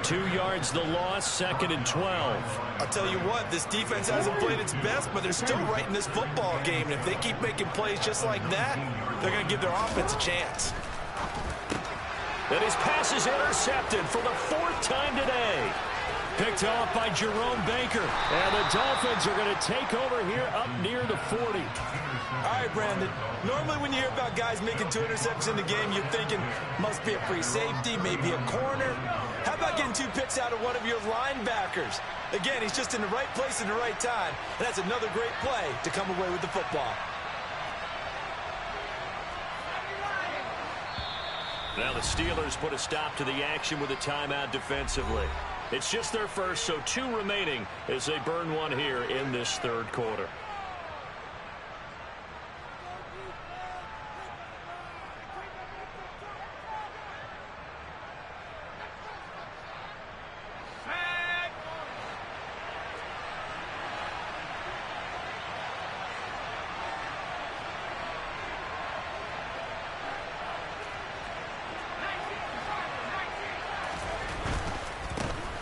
2 yards the loss, 2nd and 12. I'll tell you what, this defense hasn't played its best, but they're still right in this football game. And if they keep making plays just like that, they're going to give their offense a chance. And his pass is intercepted for the 4th time today. Picked off by Jerome Baker. And the Dolphins are going to take over here up near the 40. All right, Brandon. Normally when you hear about guys making 2 interceptions in the game, you're thinking must be a free safety, maybe a corner. How about getting 2 picks out of one of your linebackers? Again, he's just in the right place at the right time. And that's another great play to come away with the football. Now the Steelers put a stop to the action with a timeout defensively. It's just their first, so 2 remaining as they burn one here in this 3rd quarter.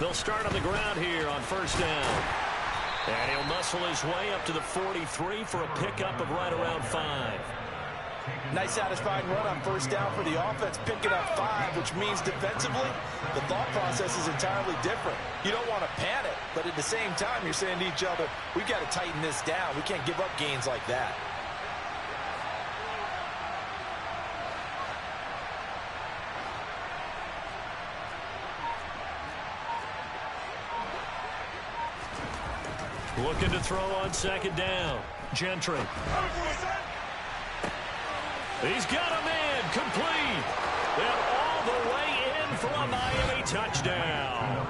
They'll start on the ground here on first down. And he'll muscle his way up to the 43 for a pickup of right around 5. Nice satisfying run on first down for the offense, picking up 5, which means defensively, the thought process is entirely different. You don't want to panic, but at the same time, you're saying to each other, we've got to tighten this down. We can't give up gains like that. Looking to throw on second down. Gentry. He's got a man complete. And all the way in for a Miami touchdown.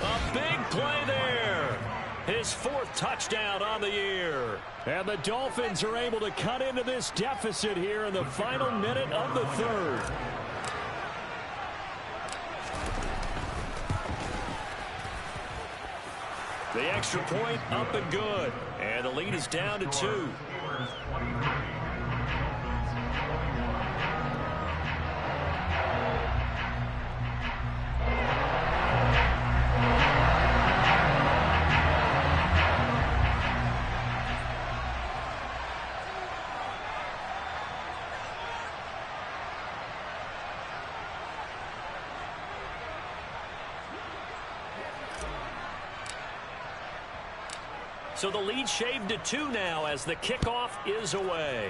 A big play there. His 4th touchdown on the year. And the Dolphins are able to cut into this deficit here in the final minute of the 3rd. The extra point up and good. And the lead is down to 2. So the lead shaved to 2 now as the kickoff is away.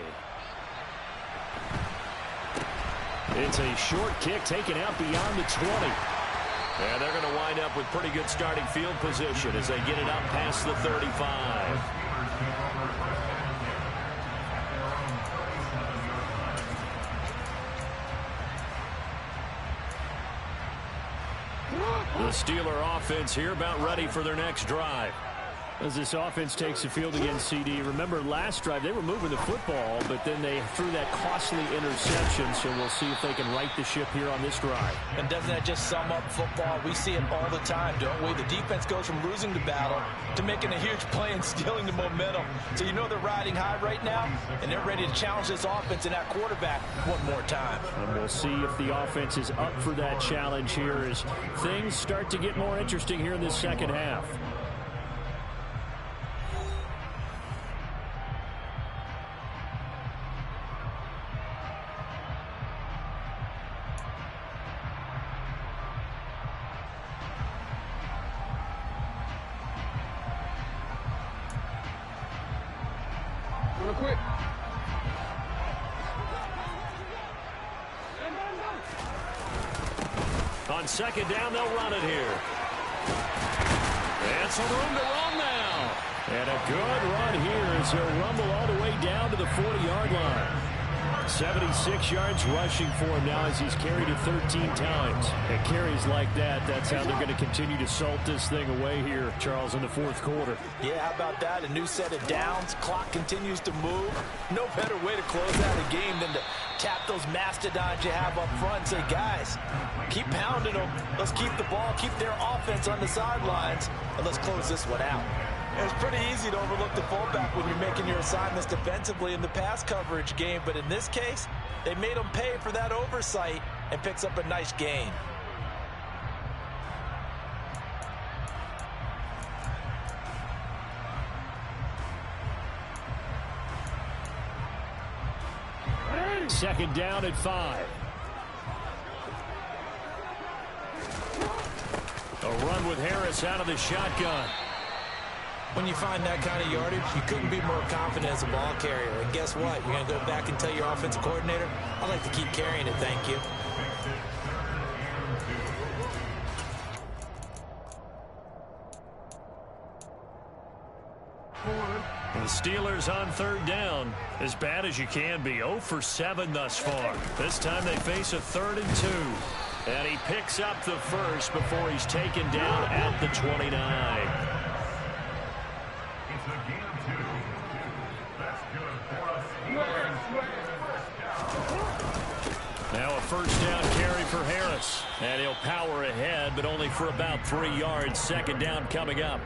It's a short kick taken out beyond the 20. And they're going to wind up with pretty good starting field position as they get it up past the 35. The Steeler offense here about ready for their next drive. As this offense takes the field against CD, remember last drive they were moving the football, but then they threw that costly interception, so we'll see if they can right the ship here on this drive. And doesn't that just sum up football? We see it all the time, don't we? The defense goes from losing the battle to making a huge play and stealing the momentum. So you know they're riding high right now, and they're ready to challenge this offense and that quarterback one more time. And we'll see if the offense is up for that challenge here as things start to get more interesting here in this second half. Quick. On second down, they'll run it here. And some room to run now. And a good run here as he'll rumble all the way down to the 40-yard line. 76 yards rushing for him now as he's carried it 13 times. And carries like that, that's how they're going to continue to salt this thing away here, Charles, in the 4th quarter. Yeah, how about that? A new set of downs. Clock continues to move. No better way to close out a game than to tap those mastodons you have up front and say, guys, keep pounding them. Let's keep the ball, keep their offense on the sidelines, and let's close this one out. It's pretty easy to overlook the fullback when you're making your assignments defensively in the pass coverage game, but in this case, they made him pay for that oversight and picks up a nice gain. Second down at 5. A run with Harris out of the shotgun. When you find that kind of yardage, you couldn't be more confident as a ball carrier. And guess what? You're going to go back and tell your offensive coordinator, I'd like to keep carrying it, thank you. The Steelers on third down, as bad as you can be. 0 for 7 thus far. This time they face a 3rd and 2. And he picks up the first before he's taken down at the 29. Now a first down carry for Harris. And he'll power ahead, but only for about 3 yards. Second down coming up.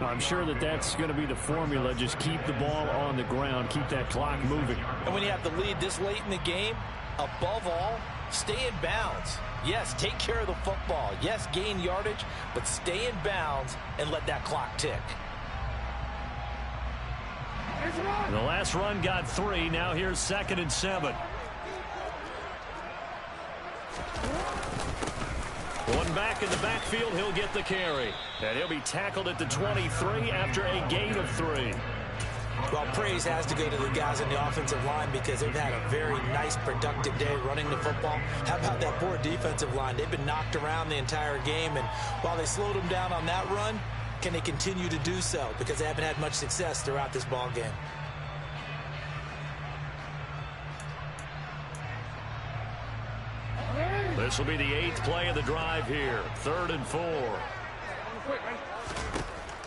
I'm sure that that's going to be the formula. Just keep the ball on the ground. Keep that clock moving. And when you have the lead this late in the game, above all, Stay in bounds. Yes, take care of the football. Yes, gain yardage, but stay in bounds and let that clock tick. The last run got 3. Now here's 2nd and 7. One back in the backfield, he'll get the carry. And he'll be tackled at the 23 after a gain of 3. Well, praise has to go to the guys on the offensive line because they've had a very nice, productive day running the football. How about that poor defensive line? They've been knocked around the entire game, and while they slowed them down on that run, can they continue to do so? Because they haven't had much success throughout this ball game. This will be the 8th play of the drive here. 3rd and 4.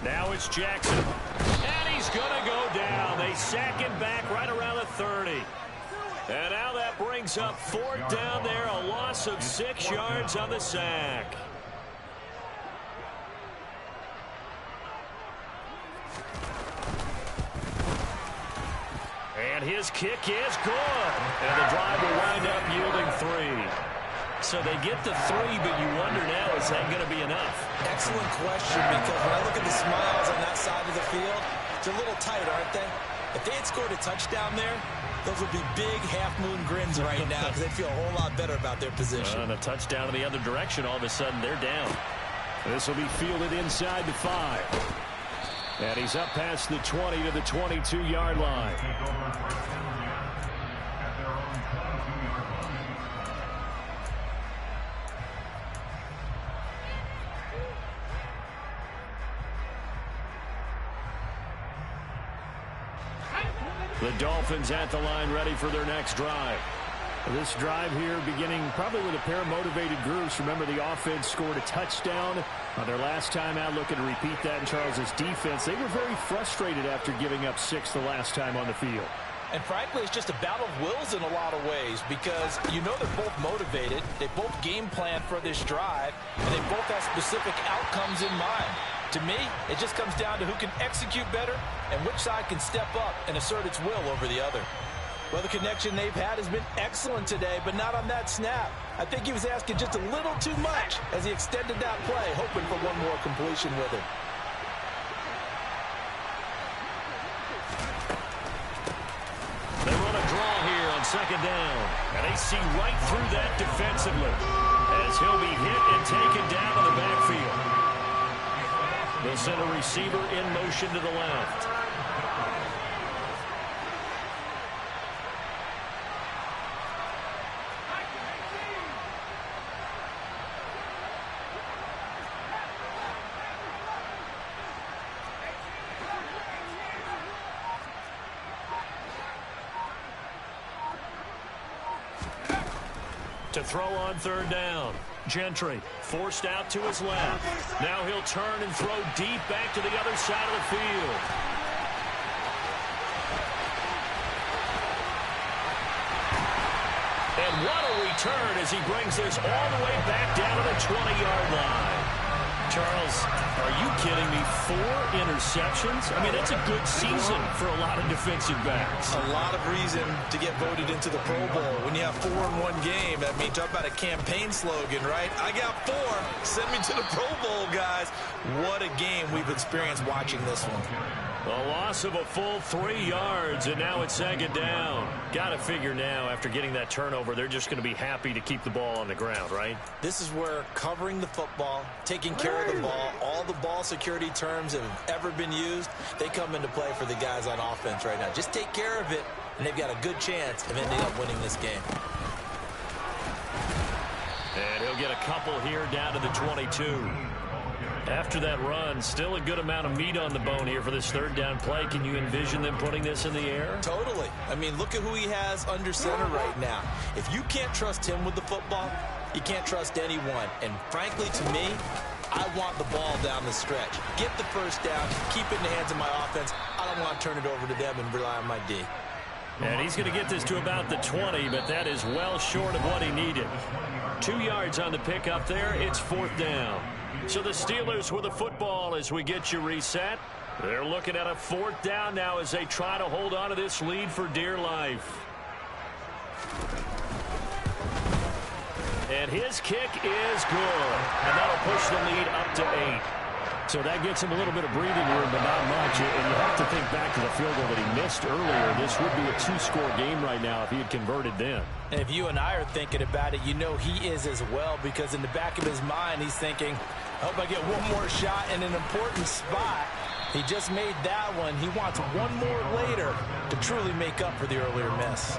Now it's Jackson. And he's going to go down. They sack him back right around the 30. And now that brings up 4th down there. A loss of 6 yards on the sack. And his kick is good. And the drive will wind up yielding 3. So they get the 3, but you wonder now, is that going to be enough? Excellent question, because when I look at the smiles on that side of the field, they're a little tight, aren't they? If they had scored a touchdown there, those would be big half-moon grins right now because they'd feel a whole lot better about their position. And a touchdown in the other direction, all of a sudden they're down. This will be fielded inside the 5. And he's up past the 20 to the 22-yard line. The Dolphins at the line ready for their next drive. This drive here beginning probably with a pair of motivated groups. Remember, the offense scored a touchdown on their last time out. Looking to repeat that in Charles' defense. They were very frustrated after giving up 6 the last time on the field. And frankly, it's just a battle of wills in a lot of ways because you know they're both motivated. They both game plan for this drive, and they both have specific outcomes in mind. To me, it just comes down to who can execute better and which side can step up and assert its will over the other. Well, the connection they've had has been excellent today, but not on that snap. I think he was asking just a little too much as he extended that play, hoping for one more completion with it. They run a draw here on 2nd down, and they see right through that defensively as he'll be hit and taken down in the backfield. They'll send a receiver in motion to the left. To throw on 3rd down. Gentry forced out to his left. Now he'll turn and throw deep back to the other side of the field. And what a return as he brings this all the way back down to the 20-yard line. Charles, are you kidding me? 4 interceptions? I mean, that's a good season for a lot of defensive backs. A lot of reason to get voted into the Pro Bowl. When you have 4 in one game, I mean, talk about a campaign slogan, right? I got 4. Send me to the Pro Bowl, guys. What a game we've experienced watching this one. A loss of a full 3 yards, and now it's 2nd down. Got to figure now, after getting that turnover, they're just going to be happy to keep the ball on the ground, right? This is where covering the football, taking care of the ball, all the ball security terms that have ever been used, they come into play for the guys on offense right now. Just take care of it, and they've got a good chance of ending up winning this game. And he'll get a couple here down to the 22. After that run, still a good amount of meat on the bone here for this 3rd down play. Can you envision them putting this in the air? Totally. I mean, look at who he has under center right now. If you can't trust him with the football, you can't trust anyone. And frankly, to me, I want the ball down the stretch. Get the 1st down, keep it in the hands of my offense. I don't want to turn it over to them and rely on my D. And he's going to get this to about the 20, but that is well short of what he needed. 2 yards on the pickup there. It's 4th down. So the Steelers with the football as we get you reset. They're looking at a 4th down now as they try to hold on to this lead for dear life. And his kick is good. And that'll push the lead up to 8. So that gets him a little bit of breathing room, but not much. And you have to think back to the field goal that he missed earlier. This would be a 2-score game right now if he had converted then. And if you and I are thinking about it, you know he is as well, because in the back of his mind, he's thinking, I hope I get one more shot in an important spot. He just made that one. He wants one more later to truly make up for the earlier miss.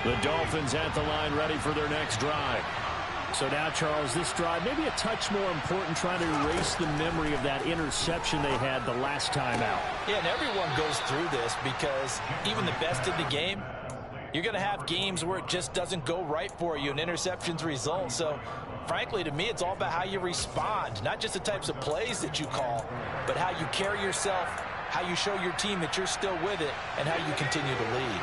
The Dolphins at the line ready for their next drive. So now, Charles, this drive maybe a touch more important, trying to erase the memory of that interception they had the last time out. Yeah, and everyone goes through this, because even the best in the game, you're going to have games where it just doesn't go right for you and interceptions result. So, frankly, to me, it's all about how you respond, not just the types of plays that you call, but how you carry yourself, how you show your team that you're still with it, and how you continue to lead.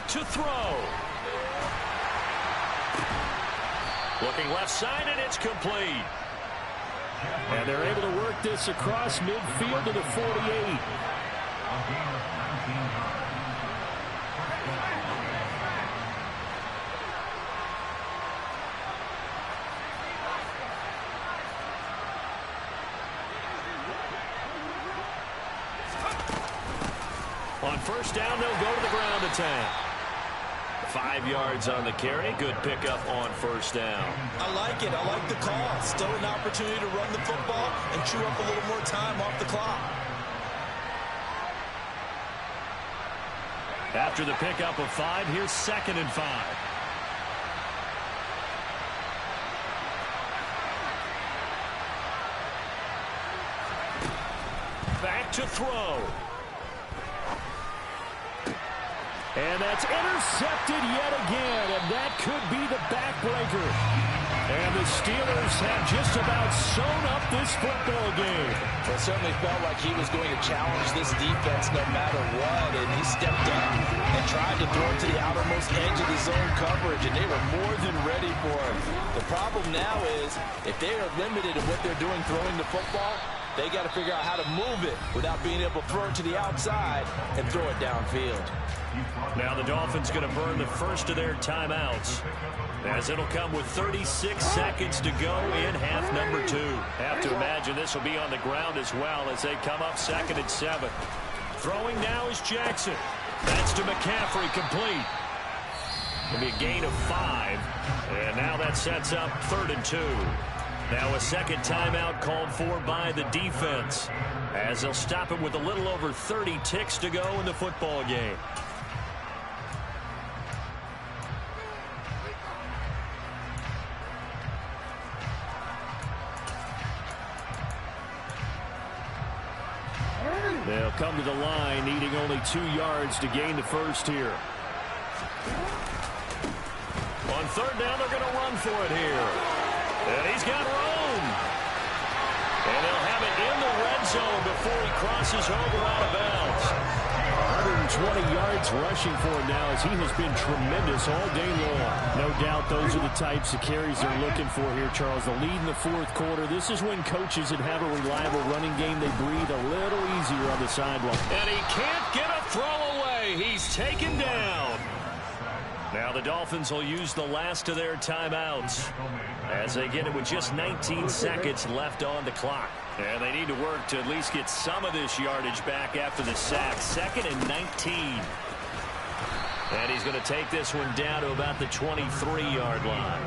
To throw. Looking left side, and it's complete. And they're able to work this across midfield to the 48. On first down, they'll go to the ground attack. 5 yards on the carry. Good pickup on first down. I like it. I like the call. Still an opportunity to run the football and chew up a little more time off the clock. After the pickup of 5, here's 2nd and 5. Back to throw. And that's intercepted yet again, and that could be the backbreaker. And the Steelers have just about sewn up this football game. It certainly felt like he was going to challenge this defense no matter what, and he stepped up and tried to throw it to the outermost edge of the zone coverage, and they were more than ready for it. The problem now is, if they are limited in what they're doing throwing the football, they got to figure out how to move it without being able to throw it to the outside and throw it downfield. Now the Dolphins going to burn the first of their timeouts, as it'll come with 36 seconds to go in half number 2. Have to imagine this will be on the ground as well as they come up 2nd and 7. Throwing now is Jackson. That's to McCaffrey, complete. It'll be a gain of 5, and now that sets up 3rd and 2. Now a second timeout called for by the defense, as they'll stop it with a little over 30 ticks to go in the football game. They'll come to the line, needing only 2 yards to gain the first here. On 3rd down, they're going to run for it here. And he's got room. And they'll have it in the red zone before he crosses over out of bounds. 120 yards rushing for him now, as he has been tremendous all day long. No doubt those are the types of carries they're looking for here, Charles. The lead in the 4th quarter. This is when coaches that have a reliable running game, they breathe a little easier on the sideline. And he can't get a throw away. He's taken down. Now the Dolphins will use the last of their timeouts, as they get it with just 19 seconds left on the clock. And they need to work to at least get some of this yardage back after the sack. 2nd and 19. And he's going to take this one down to about the 23-yard line.